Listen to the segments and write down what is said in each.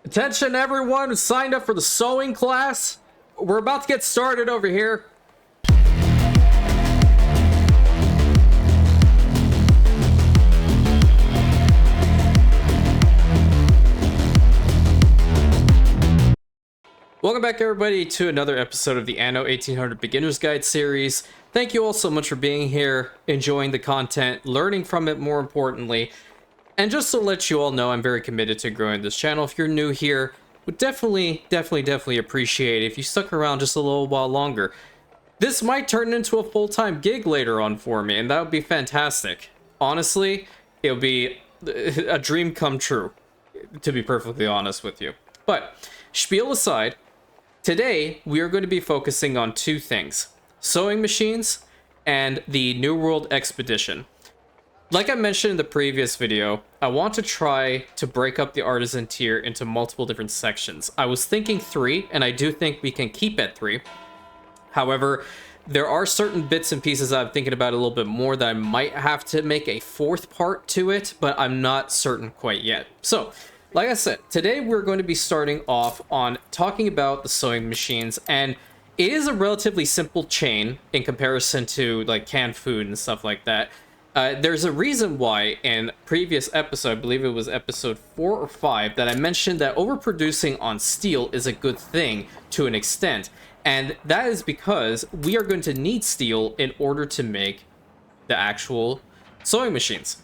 Attention everyone who signed up for the sewing class. We're about to get started over here. Welcome back everybody to another episode of the Anno 1800 Beginner's Guide series. Thank you all so much for being here, enjoying the content, learning from it more importantly. And just to let you all know, I'm very committed to growing this channel. If you're new here, would definitely appreciate it if you stuck around just a little while longer. This might turn into a full-time gig later on for me, and that would be fantastic. Honestly, it would be a dream come true, to be perfectly honest with you. But, spiel aside, today we are going to be focusing on two things: sewing machines and the New World Expedition. Like I mentioned in the previous video, I want to try to break up the artisan tier into multiple different sections. I was thinking 3, and I do think we can keep at 3. However, there are certain bits and pieces I'm thinking about a little bit more that I might have to make a 4th part to it, but I'm not certain quite yet. So, like I said, today we're going to be starting off on talking about the sewing machines, and it is a relatively simple chain in comparison to like canned food and stuff like that. There's a reason why in previous episode, I believe it was episode 4 or 5, that I mentioned that overproducing on steel is a good thing to an extent. And that is because we are going to need steel in order to make the actual sewing machines.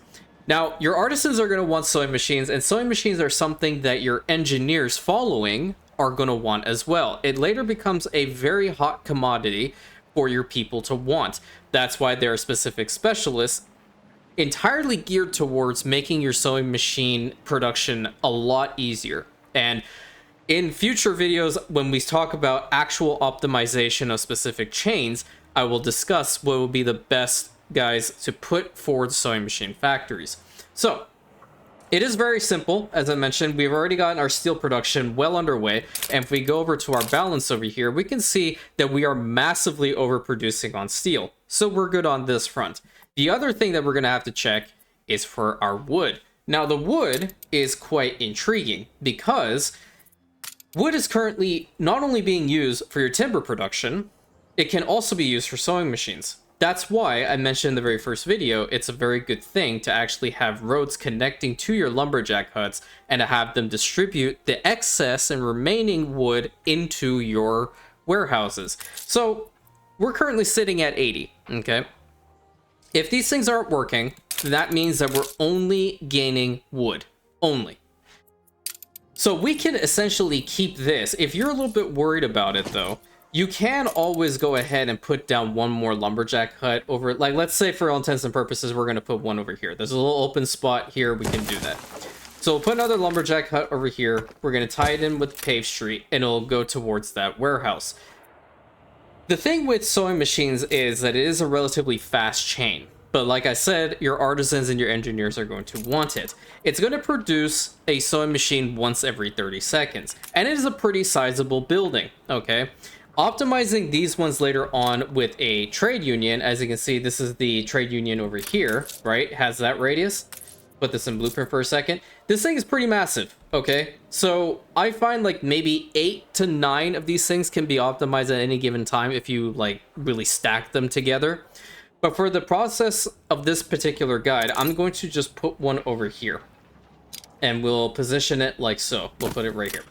Now, your artisans are going to want sewing machines, and sewing machines are something that your engineers following are going to want as well. It later becomes a very hot commodity for your people to want. That's why there are specific specialists entirely geared towards making your sewing machine production a lot easier. And in future videos, when we talk about actual optimization of specific chains, I will discuss what will be the best guys to put forward sewing machine factories. So, it is very simple. As I mentioned, we've already gotten our steel production well underway, and if we go over to our balance over here, we can see that we are massively overproducing on steel. So we're good on this front. The other thing that we're going to have to check is for our wood. Now, the wood is quite intriguing because wood is currently not only being used for your timber production, it can also be used for sewing machines. That's why I mentioned in the very first video, it's a very good thing to actually have roads connecting to your lumberjack huts and to have them distribute the excess and remaining wood into your warehouses. So we're currently sitting at 80, okay? If these things aren't working, that means that we're only gaining wood, only. So we can essentially keep this. If you're a little bit worried about it though, you can always go ahead and put down one more lumberjack hut over, like let's say for all intents and purposes, we're going to put one over here. There's a little open spot here, we can do that. So we'll put another lumberjack hut over here. We're going to tie it in with paved street and it'll go towards that warehouse. The thing with sewing machines is that it is a relatively fast chain. But like I said, your artisans and your engineers are going to want it. It's going to produce a sewing machine once every 30 seconds. And it is a pretty sizable building, okay? Optimizing these ones later on with a trade union, as you can see, this is the trade union over here, right? Has that radius. Put this in blueprint for a second. This thing is pretty massive, okay? So I find like maybe 8 to 9 of these things can be optimized at any given time if you like really stack them together. But for the process of this particular guide, I'm going to just put one over here. And we'll position it like so. We'll put it right here.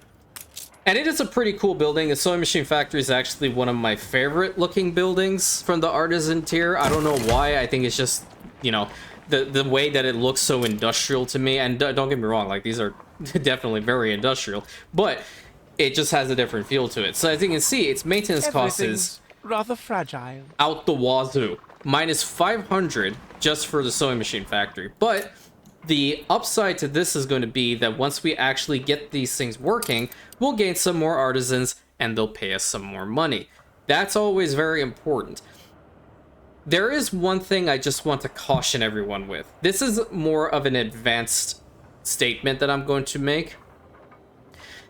And it is a pretty cool building. The sewing machine factory is actually one of my favorite looking buildings from the artisan tier. I don't know why. I think it's just, you know, the way that it looks so industrial to me. And don't get me wrong, like these are definitely very industrial, but it just has a different feel to it. So as you can see, its maintenance cost is rather fragile. Out the wazoo. Minus 500 just for the sewing machine factory. But the upside to this is going to be that once we actually get these things working, we'll gain some more artisans and they'll pay us some more money. That's always very important. There is one thing I just want to caution everyone with. This is more of an advanced statement that I'm going to make.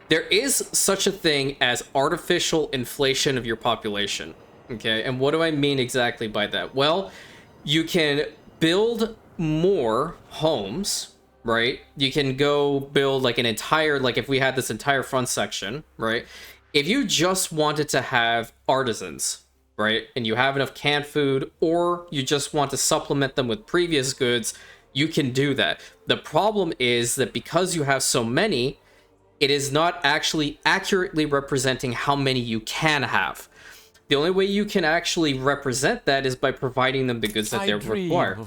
There is such a thing as artificial inflation of your population. Okay, and what do I mean exactly by that? Well, you can build more homes, right? You can go build like an entire, like if we had this entire front section, right? If you just wanted to have artisans, right? And you have enough canned food, or you just want to supplement them with previous goods, you can do that. The problem is that because you have so many, it is not actually accurately representing how many you can have. The only way you can actually represent that is by providing them the goods that they require.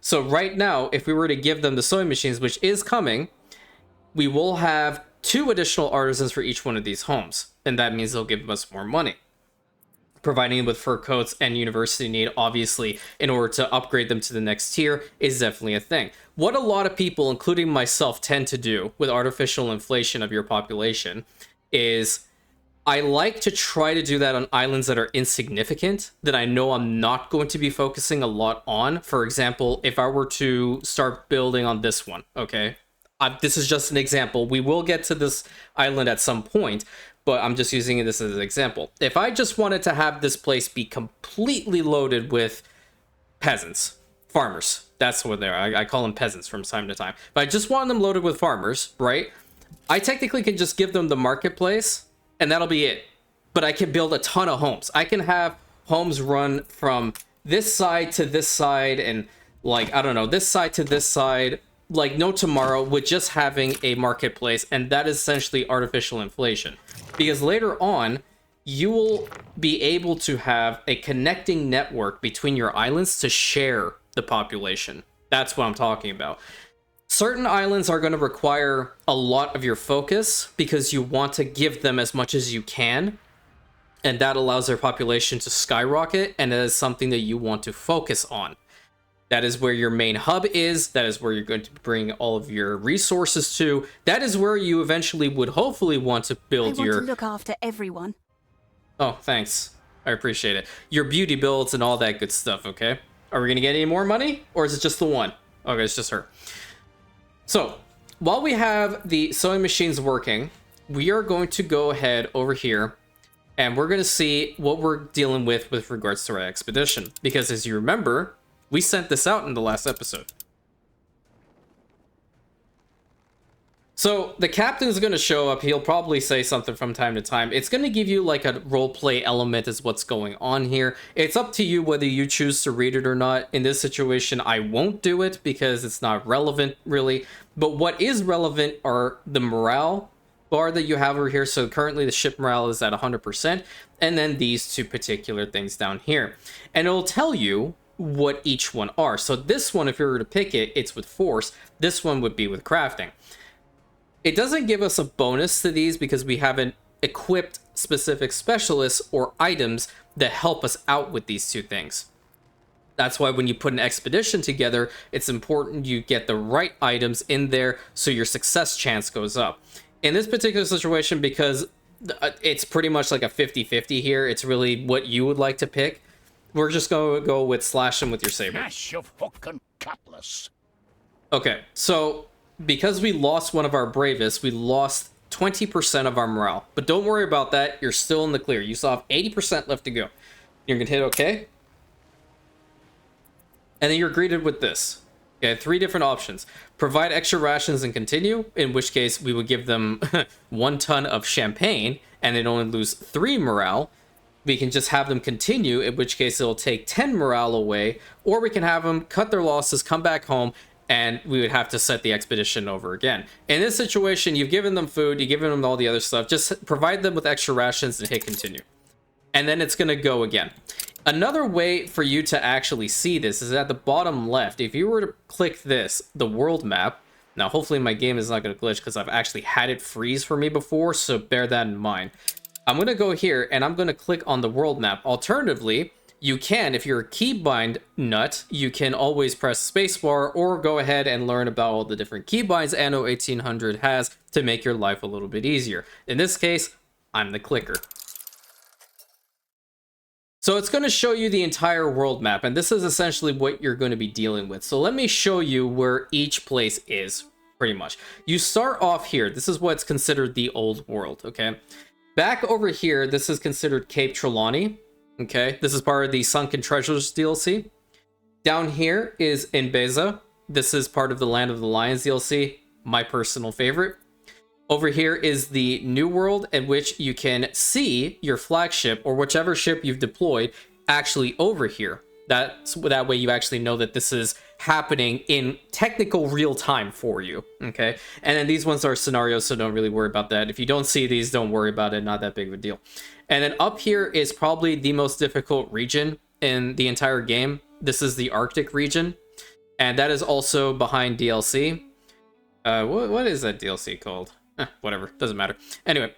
So right now, if we were to give them the sewing machines, which is coming, we will have 2 additional artisans for each one of these homes. And that means they'll give us more money. Providing them with fur coats and university need, obviously, in order to upgrade them to the next tier, is definitely a thing. What a lot of people, including myself, tend to do with artificial inflation of your population is... I like to try to do that on islands that are insignificant, that I know I'm not going to be focusing a lot on. For example, if I were to start building on this one, okay? This is just an example. We will get to this island at some point, but I'm just using this as an example. If I just wanted to have this place be completely loaded with peasants, farmers, that's what they are. I call them peasants from time to time. But I just want them loaded with farmers, right? I technically can just give them the marketplace, and that'll be it. But I can build a ton of homes. I can have homes run from this side to this side and, like, I don't know, this side to this side, like no tomorrow, with just having a marketplace. And that is essentially artificial inflation. Because later on, you will be able to have a connecting network between your islands to share the population. That's what I'm talking about. Certain islands are going to require a lot of your focus because you want to give them as much as you can, and that allows their population to skyrocket, and that is something that you want to focus on. That is where your main hub is. That is where you're going to bring all of your resources to. That is where you eventually would hopefully want to build your... I want to look after everyone. Oh, thanks. I appreciate it. Your beauty builds and all that good stuff, okay? Are we going to get any more money? Or is it just the one? Okay, it's just her. So, while we have the sewing machines working, we are going to go ahead over here and we're going to see what we're dealing with regards to our expedition. Because as you remember, we sent this out in the last episode. So, the captain is going to show up. He'll probably say something from time to time. It's going to give you like a roleplay element is what's going on here. It's up to you whether you choose to read it or not. In this situation, I won't do it because it's not relevant, really. But what is relevant are the morale bar that you have over here. So, currently the ship morale is at 100%. And then these 2 particular things down here. And it'll tell you what each one are. So, this one, if you were to pick it, it's with force. This one would be with crafting. It doesn't give us a bonus to these because we haven't equipped specific specialists or items that help us out with these 2 things. That's why when you put an expedition together, it's important you get the right items in there so your success chance goes up. In this particular situation, because it's pretty much like a 50-50 here, it's really what you would like to pick. We're just going to go with slash them with your saber. Flash of hook and cutlass. Okay, so... because we lost one of our bravest, we lost 20% of our morale. But don't worry about that. You're still in the clear. You still have 80% left to go. You're going to hit OK. And then you're greeted with this. Okay, 3 different options. Provide extra rations and continue, in which case we would give them 1 ton of champagne, and they'd only lose 3 morale. We can just have them continue, in which case it'll take 10 morale away. Or we can have them cut their losses, come back home, and we would have to set the expedition over again. In this situation, you've given them food, you've given them all the other stuff. Just provide them with extra rations and hit continue. And then it's going to go again. Another way for you to actually see this is at the bottom left. If you were to click this, the world map. Now, hopefully my game is not going to glitch because I've actually had it freeze for me before, so bear that in mind. I'm going to go here and I'm going to click on the world map. Alternatively, you can, if you're a keybind nut, you can always press spacebar or go ahead and learn about all the different keybinds Anno 1800 has to make your life a little bit easier. In this case, I'm the clicker. So it's going to show you the entire world map, and this is essentially what you're going to be dealing with. So let me show you where each place is, pretty much. You start off here. This is what's considered the old world, okay? Back over here, this is considered Cape Trelawney. Okay, this is part of the Sunken Treasures DLC. Down here is Inbeza. This is part of the Land of the Lions DLC, my personal favorite. Over here is the New World, in which you can see your flagship or whichever ship you've deployed actually over here. That way you actually know that this is happening in technical real time for you, okay? And then these ones are scenarios, so don't really worry about that. If you don't see these, don't worry about it, not that big of a deal. And then up here is probably the most difficult region in the entire game. This is the Arctic region, and that is also behind DLC. What is that DLC called? Whatever, doesn't matter. Anyway,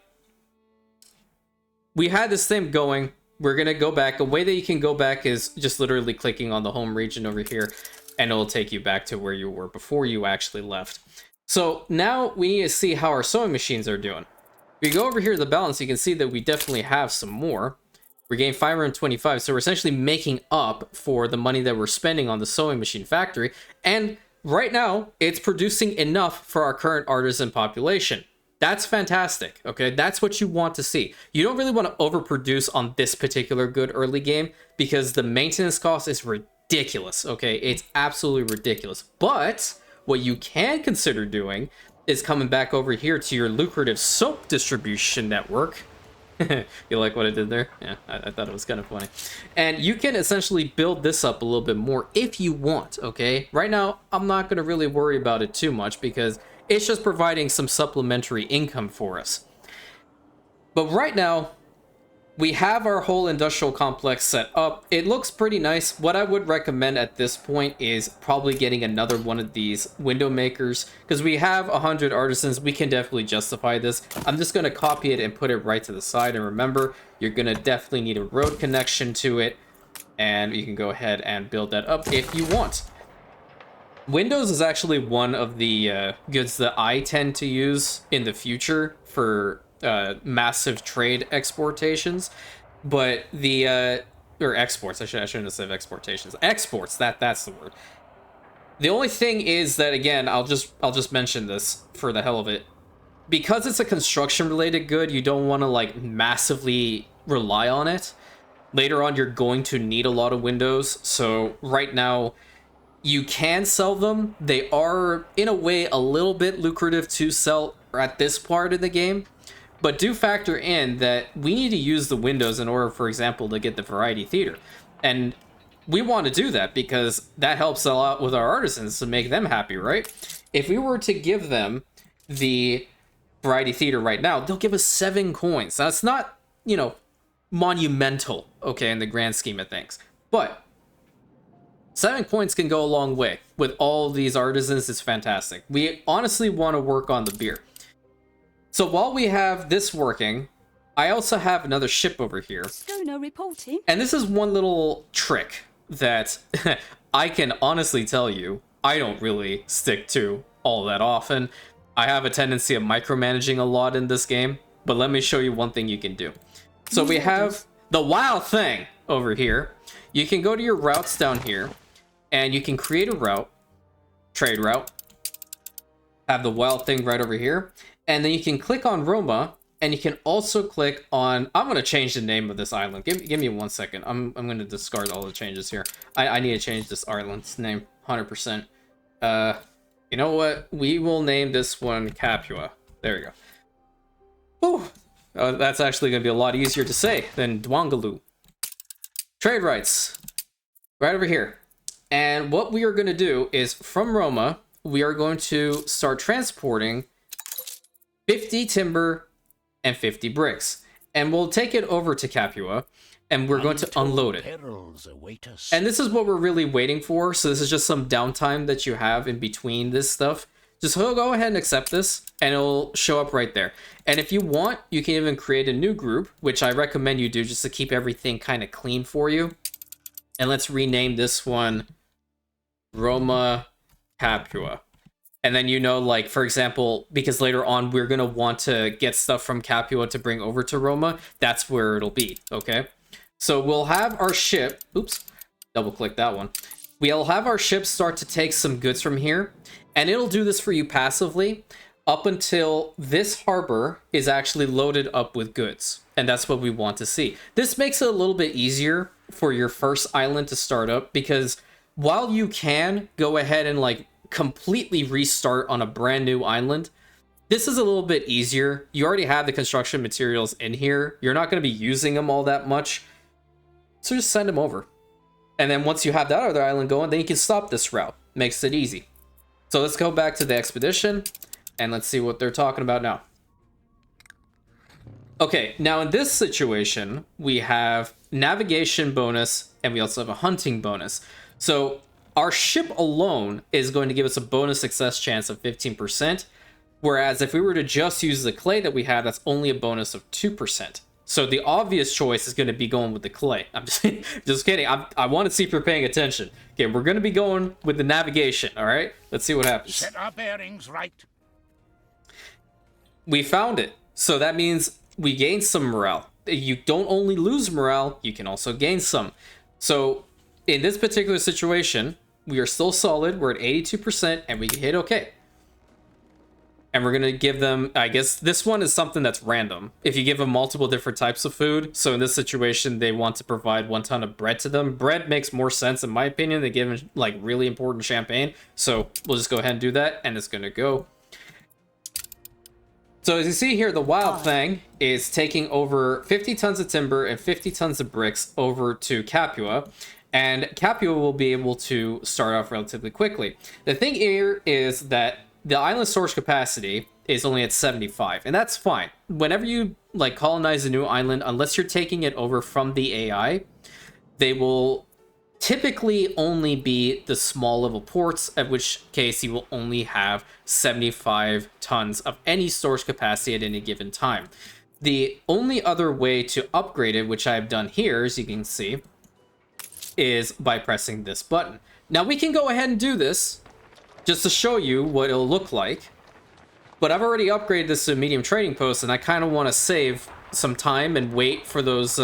we had this thing going. We're gonna go back. A way that you can go back is just literally clicking on the home region over here, and it'll take you back to where you were before you actually left. So now we need to see how our sewing machines are doing. If you go over here to the balance, you can see that we definitely have some more. We're getting 525, so we're essentially making up for the money that we're spending on the sewing machine factory, and right now, it's producing enough for our current artisan population. That's fantastic, okay? That's what you want to see. You don't really want to overproduce on this particular good early game because the maintenance cost is ridiculous, okay? It's absolutely ridiculous. But what you can consider doing is coming back over here to your lucrative soap distribution network. You like what I did there? Yeah, I thought it was kind of funny. And you can essentially build this up a little bit more if you want, okay? Right now, I'm not going to really worry about it too much because it's just providing some supplementary income for us. But right now, we have our whole industrial complex set up. It looks pretty nice. What I would recommend at this point is probably getting another one of these window makers, because we have 100 artisans. We can definitely justify this. I'm just going to copy it and put it right to the side. And remember, you're going to definitely need a road connection to it, and you can go ahead and build that up if you want. Windows is actually one of the goods that I tend to use in the future for massive trade exportations, but the or exports, I shouldn't have said exportations. Exports, that's the word. The only thing is that, again, I'll just mention this for the hell of it. Because it's a construction related good, you don't want to like massively rely on it. Later on, you're going to need a lot of windows, so right now you can sell them. They are in a way a little bit lucrative to sell at this part of the game. But do factor in that we need to use the windows in order, for example, to get the variety theater. And we want to do that because that helps a lot with our artisans to make them happy, right? If we were to give them the variety theater right now, they'll give us 7 coins. That's not, monumental, okay, in the grand scheme of things. But 7 coins can go a long way. With all these artisans, it's fantastic. We honestly want to work on the beer. So while we have this working, I also have another ship over here. Schooner reporting. And this is one little trick that I can honestly tell you I don't really stick to all that often. I have a tendency of micromanaging a lot in this game, but let me show you one thing you can do. So we have the wild thing over here. You can go to your routes down here, and you can create a route, trade route, have the wild thing right over here. And then you can click on Roma, and you can also click on... I'm going to change the name of this island. Give me 1 second. I'm going to discard all the changes here. I need to change this island's name, 100%. You know what? We will name this one Capua. There we go. Whew. That's actually going to be a lot easier to say than Dwangaloo. Trade rights. Right over here. And what we are going to do is, from Roma, we are going to start transporting 50 timber and 50 bricks. And we'll take it over to Capua, and we're going to unload it. And this is what we're really waiting for. So this is just some downtime that you have in between this stuff. Just go ahead and accept this, and it'll show up right there. And if you want, you can even create a new group, which I recommend you do just to keep everything kind of clean for you. And let's rename this one Roma Capua. And then, like, for example, because later on we're going to want to get stuff from Capua to bring over to Roma, that's where it'll be, okay? So we'll have our ship, oops, double click that one. We'll have our ship start to take some goods from here, and it'll do this for you passively up until this harbor is actually loaded up with goods. And that's what we want to see. This makes it a little bit easier for your first island to start up, because while you can go ahead and, like, completely restart on a brand new island. This is a little bit easier. You already have the construction materials in here. You're not going to be using them all that much. So just send them over. And then once you have that other island going, then you can stop this route. Makes it easy. So let's go back to the expedition and let's see what they're talking about now. Okay, now in this situation, we have navigation bonus and we also have a hunting bonus. So our ship alone is going to give us a bonus success chance of 15%. Whereas if we were to just use the clay that we have, that's only a bonus of 2%. So the obvious choice is going to be going with the clay. I'm just kidding. I want to see if you're paying attention. Okay, we're going to be going with the navigation, all right? Let's see what happens. Set our bearings right. We found it. So that means we gain some morale. You don't only lose morale, you can also gain some. So in this particular situation, we are still solid. We're at 82% and we can hit okay. And we're going to give them, I guess this one is something that's random. If you give them multiple different types of food, so in this situation, they want to provide 1 ton of bread to them. Bread makes more sense, in my opinion, than giving like really important champagne. So we'll just go ahead and do that, and it's going to go. So as you see here, the Wild Thing is taking over 50 tons of timber and 50 tons of bricks over to Capua. And Capua will be able to start off relatively quickly. The thing here is that the island storage capacity is only at 75, and that's fine. Whenever you like colonize a new island, unless you're taking it over from the AI, they will typically only be the small level ports, at which case you will only have 75 tons of any storage capacity at any given time. The only other way to upgrade it, which I've done here, as you can see, is by pressing this button. Now we can go ahead and do this just to show you what it'll look like. But I've already upgraded this to a medium trading post, and I kind of want to save some time and wait for those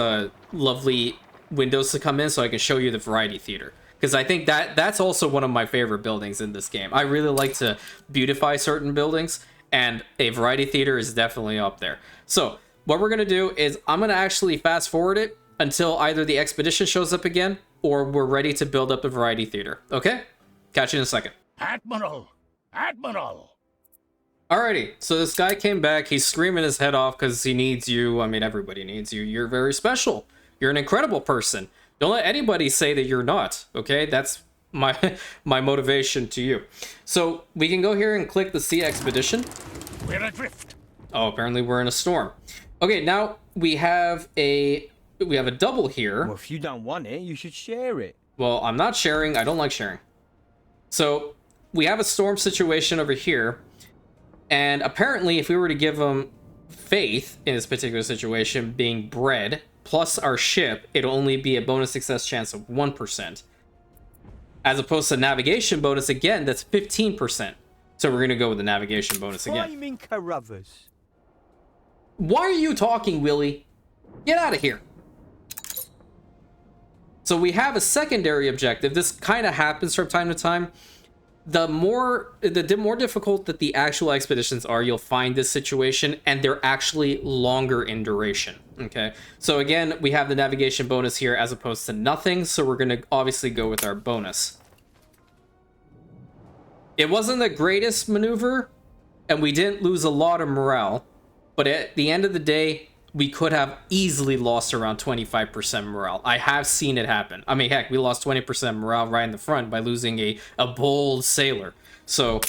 lovely windows to come in so I can show you the variety theater. Because I think that's also one of my favorite buildings in this game. I really like to beautify certain buildings, and a variety theater is definitely up there. So what we're going to do is I'm going to actually fast forward it until either the expedition shows up again or we're ready to build up the variety theater. Okay? Catch you in a second. Admiral! Admiral! Alrighty, so this guy came back. He's screaming his head off because he needs you. I mean, everybody needs you. You're very special. You're an incredible person. Don't let anybody say that you're not, okay? That's my motivation to you. So we can go here and click the Sea Expedition. We're adrift. Oh, apparently we're in a storm. Okay, now we have a double here. Well, if you don't want it, you should share it. Well, I'm not sharing. I don't like sharing. So we have a storm situation over here. And apparently, if we were to give them faith in this particular situation, being bread, plus our ship, it'll only be a bonus success chance of 1%. As opposed to navigation bonus, again, that's 15%. So we're going to go with the navigation bonus again. Flaming Carruthers. Why are you talking, Willie? Get out of here. So we have a secondary objective. This kind of happens from time to time. The more difficult that the actual expeditions are, you'll find this situation, and they're actually longer in duration. Okay, so again, we have the navigation bonus here as opposed to nothing, so we're going to obviously go with our bonus. It wasn't the greatest maneuver, and we didn't lose a lot of morale, but at the end of the day, we could have easily lost around 25% morale. I have seen it happen. I mean, heck, we lost 20% morale right in the front by losing a bold sailor. So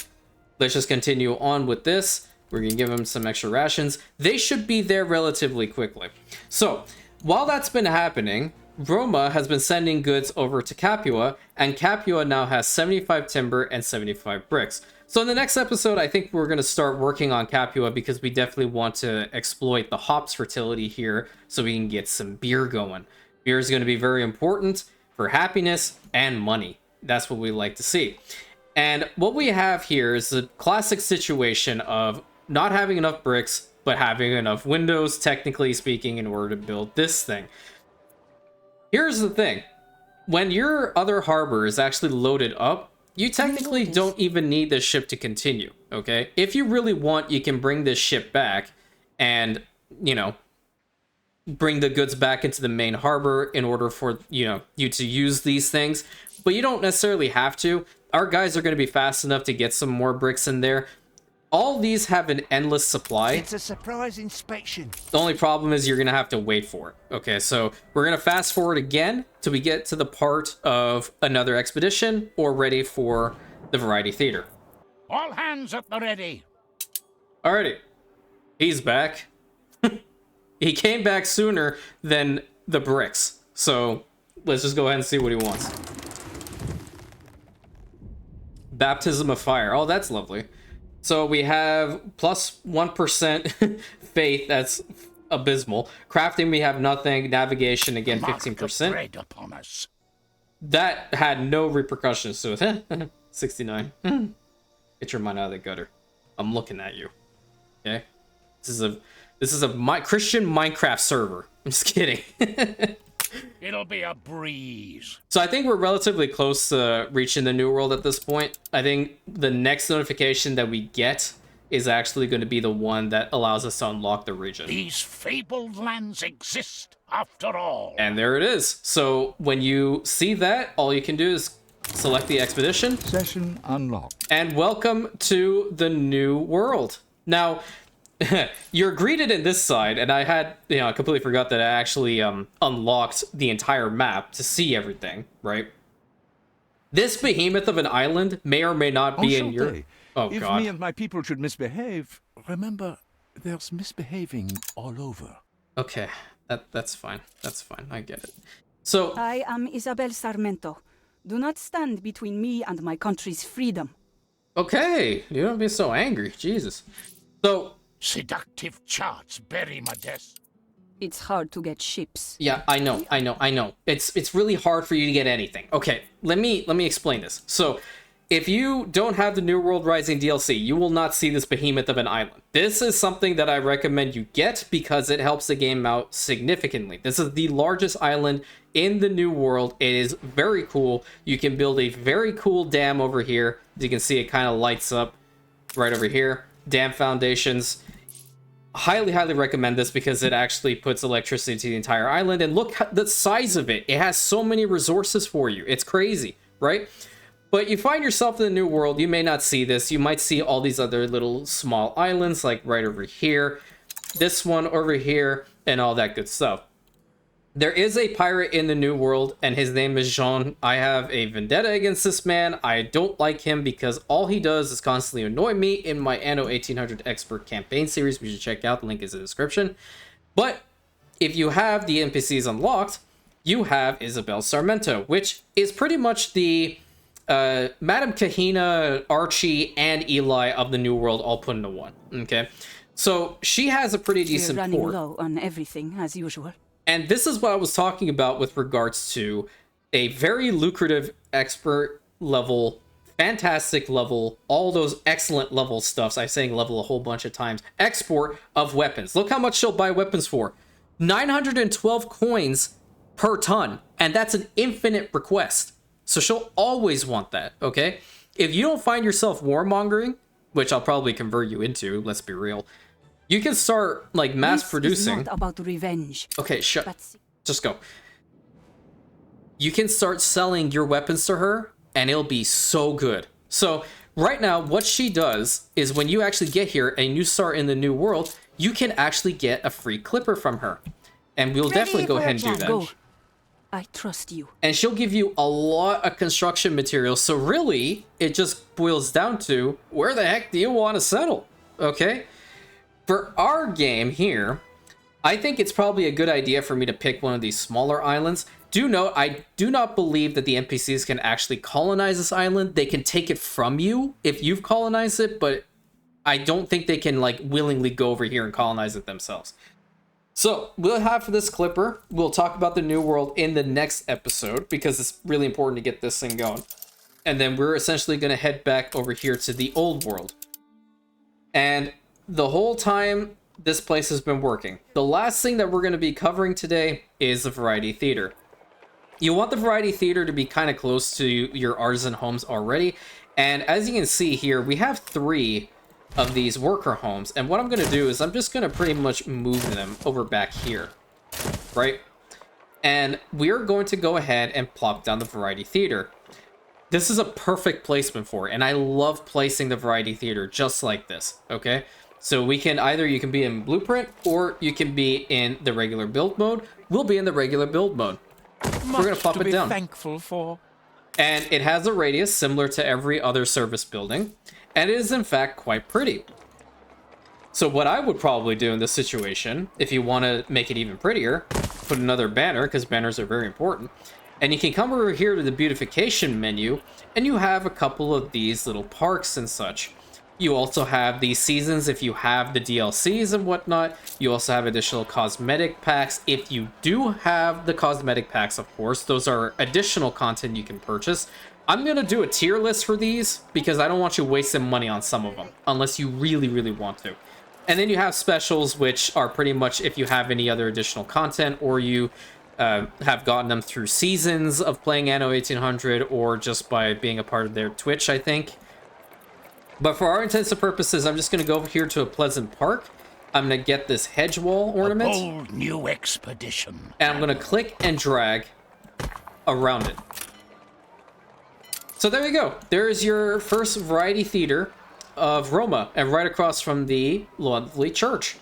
let's just continue on with this. We're going to give them some extra rations. They should be there relatively quickly. So while that's been happening, Roma has been sending goods over to Capua, and Capua now has 75 timber and 75 bricks. So in the next episode, I think we're going to start working on Capua because we definitely want to exploit the hops fertility here so we can get some beer going. Beer is going to be very important for happiness and money. That's what we like to see. And what we have here is a classic situation of not having enough bricks, but having enough windows, technically speaking, in order to build this thing. Here's the thing. When your other harbor is actually loaded up, you technically don't even need this ship to continue, okay? If you really want, you can bring this ship back and, you know, bring the goods back into the main harbor in order for, you to use these things. But you don't necessarily have to. our guys are going to be fast enough to get some more bricks in there. All these have an endless supply. It's a surprise inspection. The only problem is you're going to have to wait for it. Okay, so we're going to fast forward again till we get to the part of another expedition or ready for the Variety Theater. All hands at the ready. Alrighty. He's back. He came back sooner than the bricks. So let's just go ahead and see what he wants. Baptism of Fire. Oh, that's lovely. So we have plus 1% faith. That's abysmal. Crafting, we have nothing. Navigation, again, 15%. Tread upon us. That had no repercussions to it. 69. Get your mind out of the gutter. I'm looking at you. Okay? This is a Christian Minecraft server. I'm just kidding. It'll be a breeze. So I think we're relatively close to reaching the New World at this point. I think the next notification that we get is actually going to be the one that allows us to unlock the region. These fabled lands exist after all. And there it is. So when you see that, all you can do is select the expedition. Session unlocked. And welcome to the New World. Now, you're greeted in this side, and I had, I completely forgot that I actually unlocked the entire map to see everything, right? This behemoth of an island may or may not be in your... Oh, if God. me and my people should misbehave, remember, there's misbehaving all over. Okay, that's fine. That's fine. I get it. So, I am Isabel Sarmento. Do not stand between me and my country's freedom. okay, you don't be so angry. Jesus. So, Seductive charts bury my desk. It's hard to get ships. yeah, I know. It's really hard for you to get anything. Okay, let me explain this. So, if you don't have the New World Rising DLC, you will not see this behemoth of an island. This is something that I recommend you get because it helps the game out significantly. This is the largest island in the New World. It is very cool. You can build a very cool dam over here. As you can see, it kind of lights up right over here. Dam foundations. Highly recommend this because it actually puts electricity to the entire island. And look at the size of it. It has so many resources for you. It's crazy, right? But you find yourself in the New World, you may not see this. You might see all these other little small islands, like right over here, this one over here, and all that good stuff. There is a pirate in the New World, and his name is Jean. I have a vendetta against this man. I don't like him because all he does is constantly annoy me in my Anno 1800 Expert campaign series. We should check out. The link is in the description. But if you have the NPCs unlocked, you have Isabel Sarmento, which is pretty much the Madame Kahina, Archie, and Eli of the New World all put into one. Okay, so she has a pretty decent We're running port. low on everything, as usual. And this is what I was talking about with regards to a very lucrative expert level, fantastic level, all those excellent level stuffs. I'm saying level a whole bunch of times. Export of weapons. Look how much she'll buy weapons for. 912 coins per ton. And that's an infinite request. So she'll always want that, okay? If you don't find yourself warmongering, which I'll probably convert you into, let's be real, you can start, like, mass producing. This is not about revenge. Okay, shut. But Just go. You can start selling your weapons to her, and it'll be so good. So, right now, what she does is when you actually get here and you start in the New World, you can actually get a free clipper from her. And we'll definitely go ahead and do that. Go. I trust you. And she'll give you a lot of construction materials. So really, it just boils down to, where the heck do you want to settle? Okay? For our game here, I think it's probably a good idea for me to pick one of these smaller islands. Do note, I do not believe that the NPCs can actually colonize this island. They can take it from you if you've colonized it, but I don't think they can, like, willingly go over here and colonize it themselves. So, we'll have for this clipper, we'll talk about the New World in the next episode, because it's really important to get this thing going. And then we're essentially going to head back over here to the Old World. And the whole time, this place has been working. The last thing that we're going to be covering today is the Variety Theater. You want the Variety Theater to be kind of close to your artisan homes already. And as you can see here, we have 3 of these worker homes. And what I'm going to do is I'm just going to pretty much move them over back here, right? And we're going to go ahead and plop down the Variety Theater. this is a perfect placement for it, and I love placing the variety theater just like this, okay? So we can either, you can be in blueprint or you can be in the regular build mode. We'll be in the regular build mode. We're gonna plop it down. Thankful for. And it has a radius similar to every other service building, and it is in fact quite pretty. So what I would probably do in this situation, if you want to make it even prettier, put another banner, because banners are very important. And you can come over here to the beautification menu, and you have a couple of these little parks and such. You also have these seasons if you have the DLCs and whatnot. You also have additional cosmetic packs. If you do have the cosmetic packs, of course, those are additional content you can purchase. I'm going to do a tier list for these because I don't want you wasting money on some of them, unless you really, really want to. And then you have specials, which are pretty much if you have any other additional content or you have gotten them through seasons of playing Anno 1800 or just by being a part of their Twitch, I think. But for our intents and purposes, I'm just going to go over here to a pleasant park. I'm going to get this hedge wall ornament. A bold new expedition. And I'm going to click and drag around it. So there you go. There's your first variety theater of Roma, and right across from the lovely church.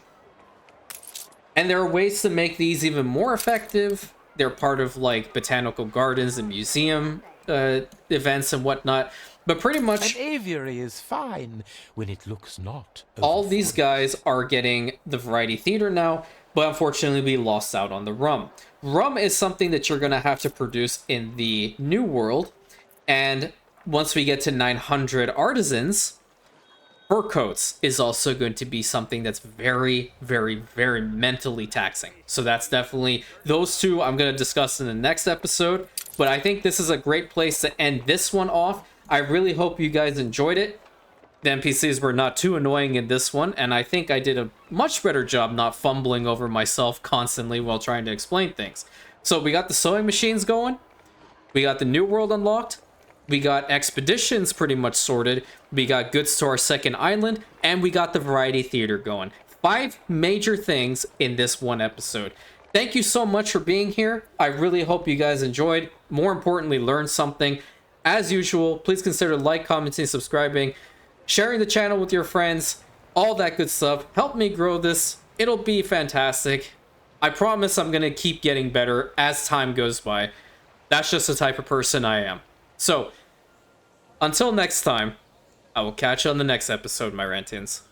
And there are ways to make these even more effective. They're part of like botanical gardens and museum events and whatnot. But pretty much An aviary is fine when it looks not. all these guys are getting the variety theater now, but unfortunately we lost out on the rum. Rum is something that you're going to have to produce in the new world. And once we get to 900 artisans, fur coats is also going to be something that's very, very, very mentally taxing. So that's definitely, those two I'm going to discuss in the next episode. But I think this is a great place to end this one off. I really hope you guys enjoyed it. The NPCs were not too annoying in this one, and I think I did a much better job not fumbling over myself constantly while trying to explain things. So we got the sewing machines going. We got the new world unlocked. We got expeditions pretty much sorted. We got goods to our second island, and we got the variety theater going. 5 major things in this one episode. Thank you so much for being here. I really hope you guys enjoyed. More importantly, learned something. As usual, please consider like, commenting, subscribing, sharing the channel with your friends, all that good stuff. Help me grow this. It'll be fantastic. I promise I'm going to keep getting better as time goes by. That's just the type of person I am. So, until next time, I will catch you on the next episode, my Rantians.